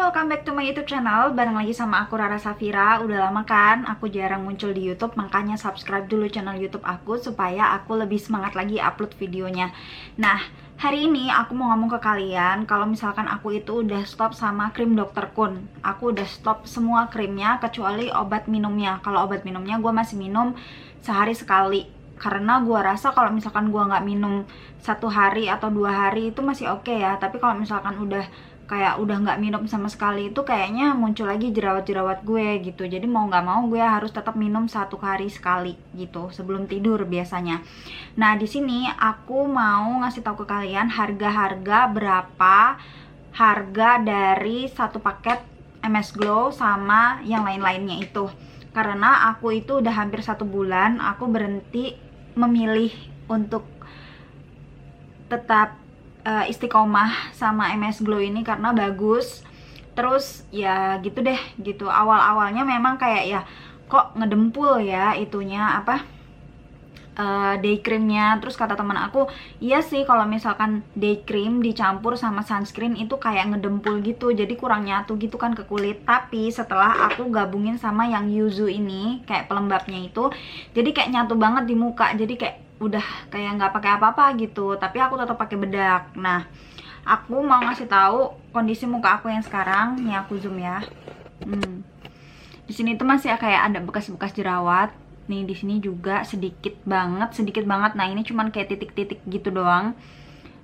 welcome back to my YouTube channel. Bareng lagi sama aku Rara Safira. Udah lama kan aku jarang muncul di YouTube, makanya subscribe dulu channel YouTube aku supaya aku lebih semangat lagi upload videonya. Nah, hari ini aku mau ngomong ke kalian kalau misalkan aku itu udah stop sama krim Dr. Kun. Aku udah stop semua krimnya kecuali obat minumnya. Kalau obat minumnya gue masih minum sehari sekali. Karena gue rasa kalau misalkan gue nggak minum 1 hari atau 2 hari itu masih oke ya. Tapi kalau misalkan udah nggak minum sama sekali itu kayaknya muncul lagi jerawat-jerawat gue gitu. Jadi mau nggak mau gue harus tetap minum 1 hari sekali gitu sebelum tidur biasanya. Nah di sini aku mau ngasih tahu ke kalian harga-harga berapa harga dari 1 paket MS Glow sama yang lain-lainnya itu. Karena aku itu udah hampir 1 bulan aku berhenti memilih untuk tetap istiqomah sama MS Glow ini karena bagus. Terus ya gitu deh gitu. Awal-awalnya memang kayak ya kok ngedempul ya itunya apa day creamnya. Terus kata teman aku, iya sih kalau misalkan day cream dicampur sama sunscreen itu kayak ngedempul gitu, jadi kurang nyatu gitu kan ke kulit. Tapi setelah aku gabungin sama yang yuzu ini kayak pelembabnya itu, jadi kayak nyatu banget di muka. Jadi kayak udah kayak nggak pakai apa-apa gitu, tapi aku tetap pakai bedak. Nah, aku mau ngasih tahu kondisi muka aku yang sekarang. Nih aku zoom ya. Di sini tuh masih kayak ada bekas-bekas jerawat. Nih di sini juga sedikit banget. Nah, ini cuman kayak titik-titik gitu doang.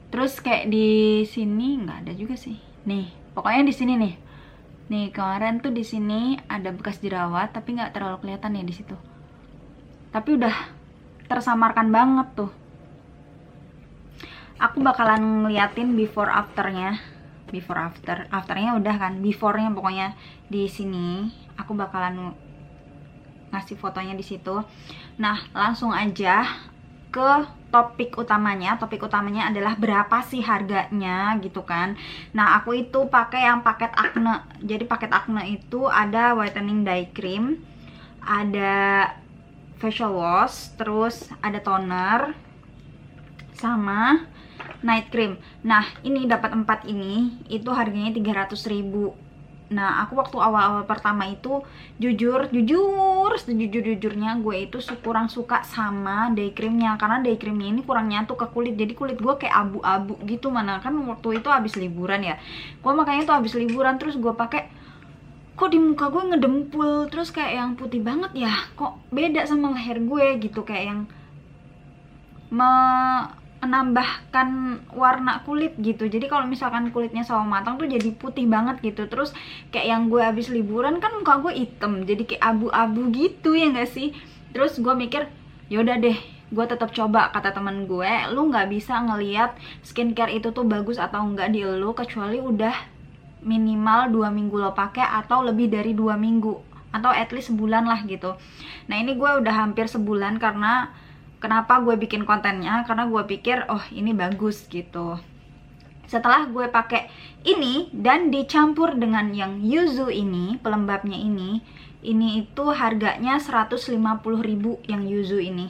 Terus kayak di sini nggak ada juga sih. Nih, pokoknya di sini nih. Nih, kemarin tuh di sini ada bekas jerawat, tapi nggak terlalu kelihatan ya di situ. Tapi udah tersamarkan banget tuh. Aku bakalan ngeliatin before afternya. Afternya udah kan, beforenya pokoknya di sini. Aku bakalan ngasih fotonya di situ. Nah, langsung aja ke topik utamanya. Topik utamanya adalah berapa sih harganya gitu kan. Nah, aku itu pakai yang paket Acne. Jadi paket Acne itu ada whitening day cream, ada facial wash, terus ada toner sama night cream. Nah, ini dapat 4 ini, itu harganya 300.000. Nah, aku waktu awal-awal pertama itu sejujurnya gue itu kurang suka sama day creamnya, karena day creamnya ini kurang nyatu ke kulit. Jadi kulit gue kayak abu-abu gitu. Mana kan waktu itu habis liburan ya, gue makanya tuh habis liburan terus gue pakai, kok di muka gue ngedempul, terus kayak yang putih banget ya, kok beda sama leher gue gitu, kayak yang menambahkan warna kulit gitu. Jadi kalau misalkan kulitnya sawo matang tuh jadi putih banget gitu. Terus kayak yang gue habis liburan kan muka gue hitam, jadi kayak abu-abu gitu ya gak sih. Terus gue mikir, yaudah deh gue tetap coba. Kata temen gue, lu nggak bisa ngeliat skincare itu tuh bagus atau enggak di lu kecuali udah minimal 2 minggu lo pakai atau lebih dari 2 minggu atau at least sebulan lah gitu. Nah, ini gue udah hampir sebulan. Karena kenapa gue bikin kontennya, karena gue pikir oh ini bagus gitu. Setelah gue pakai ini dan dicampur dengan yang yuzu ini, pelembabnya ini itu harganya 150.000 yang yuzu ini.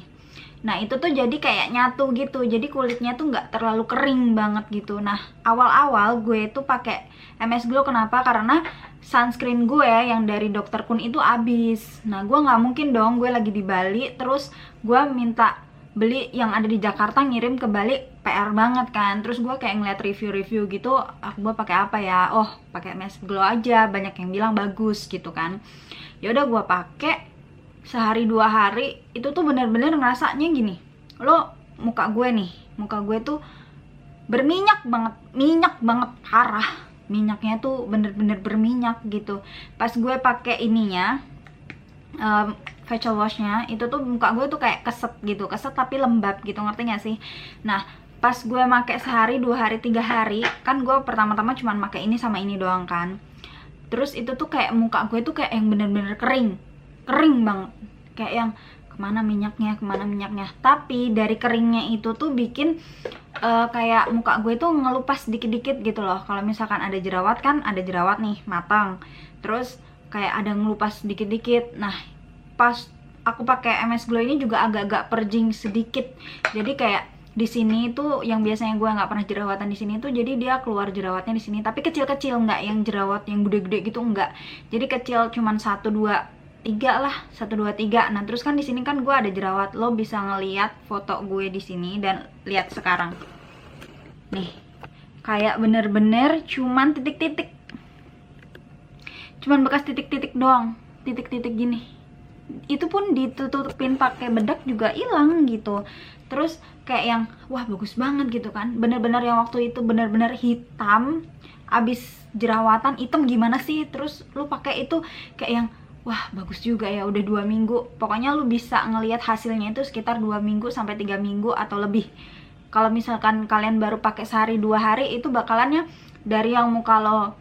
Nah, itu tuh jadi kayak nyatu gitu. Jadi kulitnya tuh nggak terlalu kering banget gitu. Nah, awal-awal gue tuh pakai MS Glow kenapa? Karena sunscreen gue yang dari Dr. Kun itu habis. Nah, gue nggak mungkin dong, gue lagi di Bali terus gue minta beli yang ada di Jakarta ngirim ke Bali, PR banget kan. Terus gue kayak ngeliat review-review gitu, gue pakai apa ya? Oh, pakai MS Glow aja. Banyak yang bilang bagus gitu kan. Ya udah gue pakai sehari 2 hari itu tuh bener-bener ngerasanya gini, lo muka gue tuh berminyak banget parah. Minyaknya tuh bener-bener berminyak gitu. Pas gue pakai ininya facial washnya itu tuh muka gue tuh kayak keset tapi lembab gitu, ngerti gak sih? Nah, pas gue pakai sehari 2 hari 3 hari kan, gue pertama-tama cuma pakai ini sama ini doang kan. Terus itu tuh kayak muka gue tuh kayak yang bener-bener kering banget, kayak yang kemana minyaknya. Tapi dari keringnya itu tuh bikin kayak muka gue tuh ngelupas dikit-dikit gitu loh. Kalau misalkan ada jerawat kan, ada jerawat nih matang, terus kayak ada ngelupas dikit-dikit. Nah, pas aku pakai MS Glow ini juga agak-agak purging sedikit, jadi kayak di sini tuh yang biasanya gue nggak pernah jerawatan di sini tuh, jadi dia keluar jerawatnya di sini, tapi kecil-kecil, nggak yang jerawat yang gede-gede gitu, enggak. Jadi kecil, cuman 1 2 3 lah, 1 2 3. Nah, terus kan di sini kan gue ada jerawat. Lo bisa ngeliat foto gue di sini dan lihat sekarang. Nih, kayak bener-bener cuman titik-titik. Cuman bekas titik-titik doang, titik-titik gini. Itu pun ditutupin pakai bedak juga hilang gitu. Terus kayak yang wah bagus banget gitu kan, bener-bener yang waktu itu bener-bener hitam, abis jerawatan hitam gimana sih, terus lu pakai itu kayak yang wah bagus juga ya, udah 2 minggu. Pokoknya lu bisa ngelihat hasilnya itu sekitar 2 minggu sampai 3 minggu atau lebih. Kalau misalkan kalian baru pakai sehari 2 hari, itu bakalannya dari yang muka lo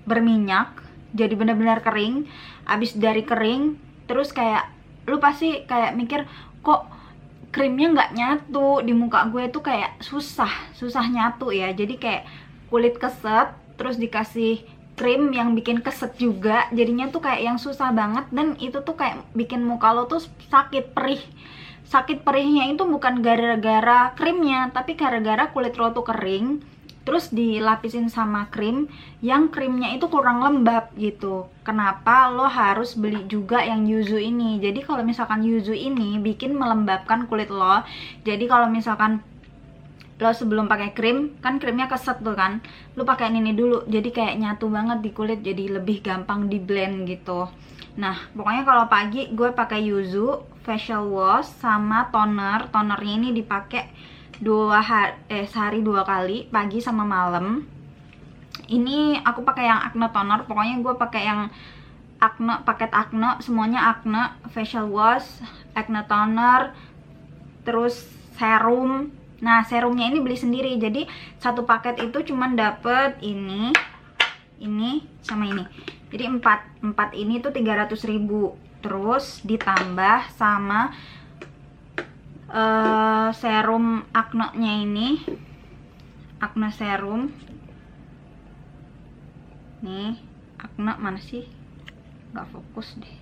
berminyak jadi bener-bener kering. Abis dari kering terus kayak lu pasti kayak mikir, kok krimnya nggak nyatu di muka gue tuh, kayak susah nyatu ya. Jadi kayak kulit keset terus dikasih krim yang bikin keset juga, jadinya tuh kayak yang susah banget. Dan itu tuh kayak bikin muka lo tuh sakit perihnya itu bukan gara-gara krimnya, tapi gara-gara kulit lo tuh kering terus dilapisin sama krim yang krimnya itu kurang lembab gitu. Kenapa lo harus beli juga yang yuzu ini? Jadi kalau misalkan yuzu ini bikin melembabkan kulit lo. Jadi kalau misalkan lo sebelum pakai krim, kan krimnya keset tuh kan, lo pakai ini dulu, jadi kayak nyatu banget di kulit, jadi lebih gampang di blend gitu. Nah, pokoknya kalau pagi gue pakai yuzu facial wash sama toner. Tonernya ini dipakai sehari 2 kali, pagi sama malam. Ini aku pakai yang acne toner, pokoknya gue pakai yang acne, paket acne, semuanya acne, facial wash, acne toner, terus serum. Nah, serumnya ini beli sendiri, jadi satu paket itu cuman dapet ini sama ini. Jadi 4 ini tuh 300.000. Terus ditambah sama serum acne-nya ini, acne serum. Nih, acne mana sih? Gak fokus deh.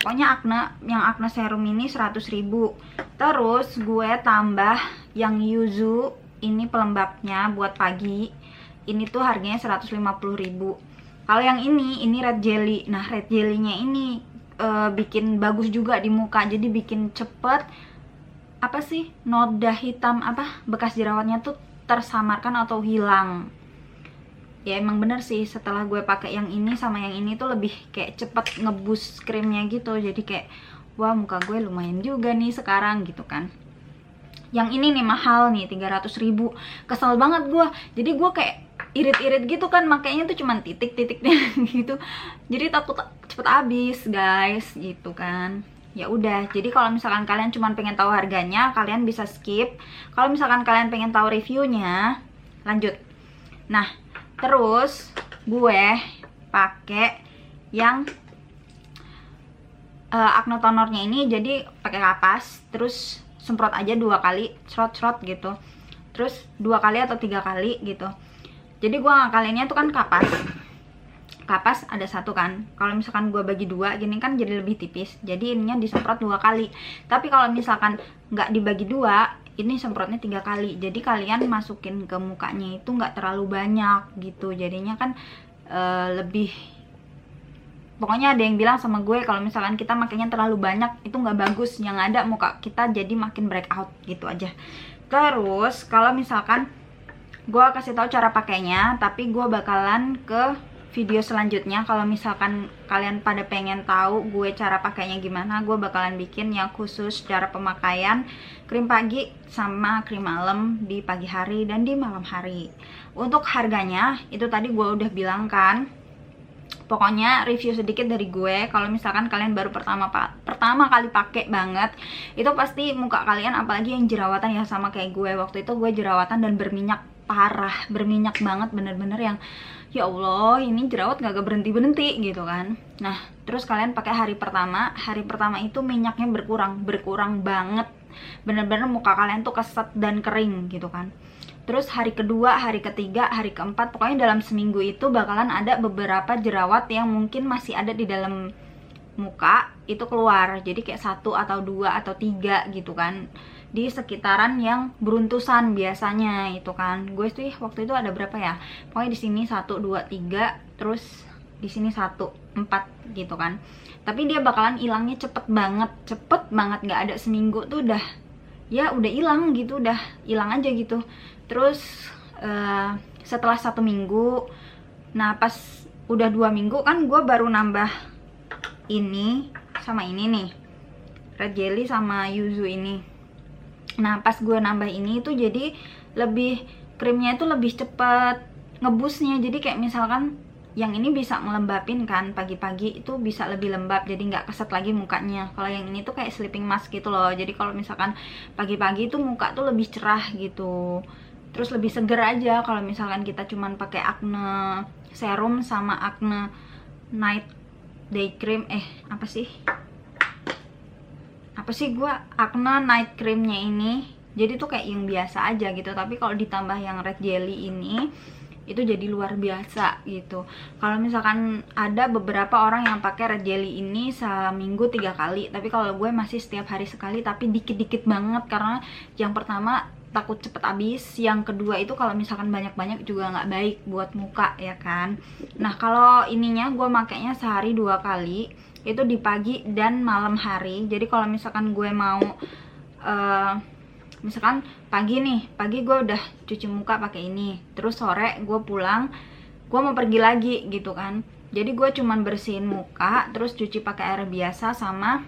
Pokoknya yang acne serum ini 100.000. Terus gue tambah yang yuzu ini pelembabnya buat pagi. Ini tuh harganya 150.000. Kalau yang ini red jelly. Nah, red jelly-nya ini bikin bagus juga di muka, jadi bikin cepet noda hitam bekas jerawatnya tuh tersamarkan atau hilang. Ya emang bener sih, setelah gue pakai yang ini sama yang ini tuh lebih kayak cepet ngebus krimnya gitu. Jadi kayak wah muka gue lumayan juga nih sekarang gitu kan. Yang ini nih mahal nih, 300.000. Kesel banget gue, jadi gue kayak irit-irit gitu kan, makanya tuh cuman titik-titiknya gitu, jadi takut cepet habis guys gitu kan. Ya udah, jadi kalau misalkan kalian cuman pengen tahu harganya, kalian bisa skip. Kalau misalkan kalian pengen tahu reviewnya, lanjut. Nah, terus gue pakai yang acne tonernya ini, jadi pakai kapas, terus semprot aja 2 kali, serot-serot gitu, terus 2 kali atau 3 kali gitu. Jadi gue ngakalinnya tuh kan kapas ada 1 kan. Kalau misalkan gue bagi 2 gini kan jadi lebih tipis, jadi ininya disemprot 2 kali. Tapi kalau misalkan nggak dibagi 2, ini semprotnya 3 kali. Jadi kalian masukin ke mukanya itu nggak terlalu banyak gitu, jadinya kan lebih, pokoknya ada yang bilang sama gue kalau misalkan kita makanya terlalu banyak itu nggak bagus, yang ada muka kita jadi makin breakout gitu aja. Terus kalau misalkan gue kasih tahu cara pakainya, tapi gue bakalan ke video selanjutnya. Kalau misalkan kalian pada pengen tahu gue cara pakainya gimana, gue bakalan bikin yang khusus cara pemakaian krim pagi sama krim malam di pagi hari dan di malam hari. Untuk harganya itu tadi gue udah bilang kan. Pokoknya review sedikit dari gue. Kalau misalkan kalian baru pertama kali pakai banget, itu pasti muka kalian, apalagi yang jerawatan ya sama kayak gue. Waktu itu gue jerawatan dan berminyak parah, berminyak banget, bener-bener yang ya Allah ini jerawat gak berhenti-berhenti gitu kan. Nah terus kalian pakai hari pertama itu minyaknya berkurang banget, bener-bener muka kalian tuh keset dan kering gitu kan. Terus hari kedua, hari ketiga, hari keempat, pokoknya dalam seminggu itu bakalan ada beberapa jerawat yang mungkin masih ada di dalam muka itu keluar. Jadi kayak 1 atau 2 atau 3 gitu kan. di sekitaran yang beruntusan biasanya itu kan. Gue tuh waktu itu ada berapa ya, pokoknya di sini 1, 2, 3, terus di sini 1, 4 gitu kan. Tapi dia bakalan hilangnya cepet banget, nggak ada seminggu tuh udah hilang gitu, udah hilang aja gitu. Terus setelah 1 minggu, nah pas udah 2 minggu kan gue baru nambah ini sama ini nih, red jelly sama yuzu ini. Nah pas gue nambah ini tuh jadi lebih, krimnya itu lebih cepet ngebusnya. Jadi kayak misalkan yang ini bisa ngelembapin kan, pagi-pagi itu bisa lebih lembab, jadi nggak keset lagi mukanya. Kalau yang ini tuh kayak sleeping mask gitu loh, jadi kalau misalkan pagi-pagi tuh muka tuh lebih cerah gitu, terus lebih seger aja. Kalau misalkan kita cuman pakai acne serum sama acne night day cream, apa sih gue acne night creamnya ini, jadi tuh kayak yang biasa aja gitu. Tapi kalau ditambah yang red jelly ini, itu jadi luar biasa gitu. Kalau misalkan ada beberapa orang yang pakai red jelly ini seminggu 3 kali, tapi kalau gue masih setiap hari sekali, tapi dikit-dikit banget. Karena yang pertama takut cepet habis, yang kedua itu kalau misalkan banyak-banyak juga nggak baik buat muka ya kan. Nah kalau ininya gue makainya sehari 2 kali, itu di pagi dan malam hari. Jadi kalau misalkan gue mau misalkan pagi gue udah cuci muka pakai ini, terus sore gue pulang, gue mau pergi lagi gitu kan. Jadi gue cuman bersihin muka, terus cuci pakai air biasa sama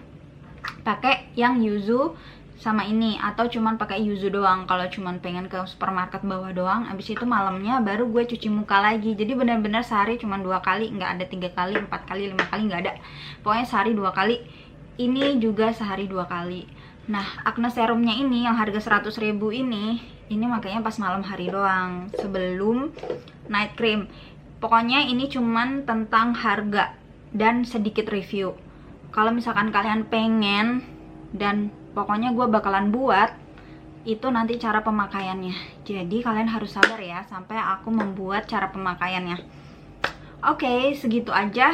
pakai yang yuzu sama ini, atau cuman pakai yuzu doang kalau cuman pengen ke supermarket bawa doang. Abis itu malamnya baru gue cuci muka lagi. Jadi bener-bener sehari cuman 2 kali, nggak ada 3 kali, 4 kali, 5 kali, nggak ada. Pokoknya sehari 2 kali. Ini juga sehari 2 kali. Nah acne serumnya ini yang harga 100.000 ini makanya pas malam hari doang sebelum night cream. Pokoknya ini cuman tentang harga dan sedikit review. Kalau misalkan kalian pengen, dan pokoknya gue bakalan buat itu nanti cara pemakaiannya. Jadi kalian harus sabar ya sampai aku membuat cara pemakaiannya. Oke, segitu aja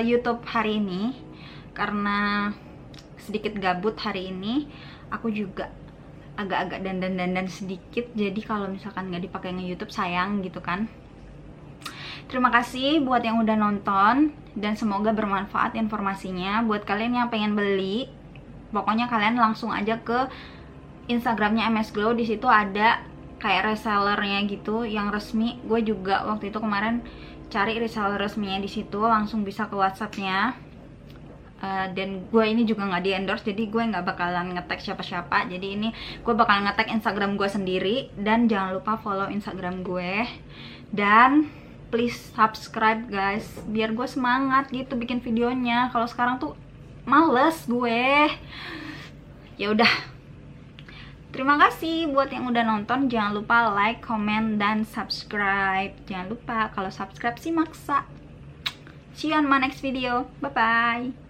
YouTube hari ini. Karena sedikit gabut hari ini, aku juga agak-agak dandan-dandan sedikit. Jadi kalau misalkan nggak dipakai nge-YouTube sayang gitu kan. Terima kasih buat yang udah nonton, dan semoga bermanfaat informasinya. Buat kalian yang pengen beli, pokoknya kalian langsung aja ke Instagramnya MS Glow. Di situ ada kayak resellernya gitu yang resmi. Gue juga waktu itu kemarin cari reseller resminya di situ, langsung bisa ke WhatsAppnya. Dan gue ini juga nggak di endorse, jadi gue nggak bakalan nge-tag siapa-siapa. Jadi ini gue bakalan nge-tag Instagram gue sendiri. Dan jangan lupa follow Instagram gue, dan please subscribe guys, biar gue semangat gitu bikin videonya. Kalau sekarang tuh males gue. Ya udah, terima kasih buat yang udah nonton. Jangan lupa like, comment, dan subscribe. Jangan lupa, kalau subscribe sih maksa. See you on my next video. Bye bye.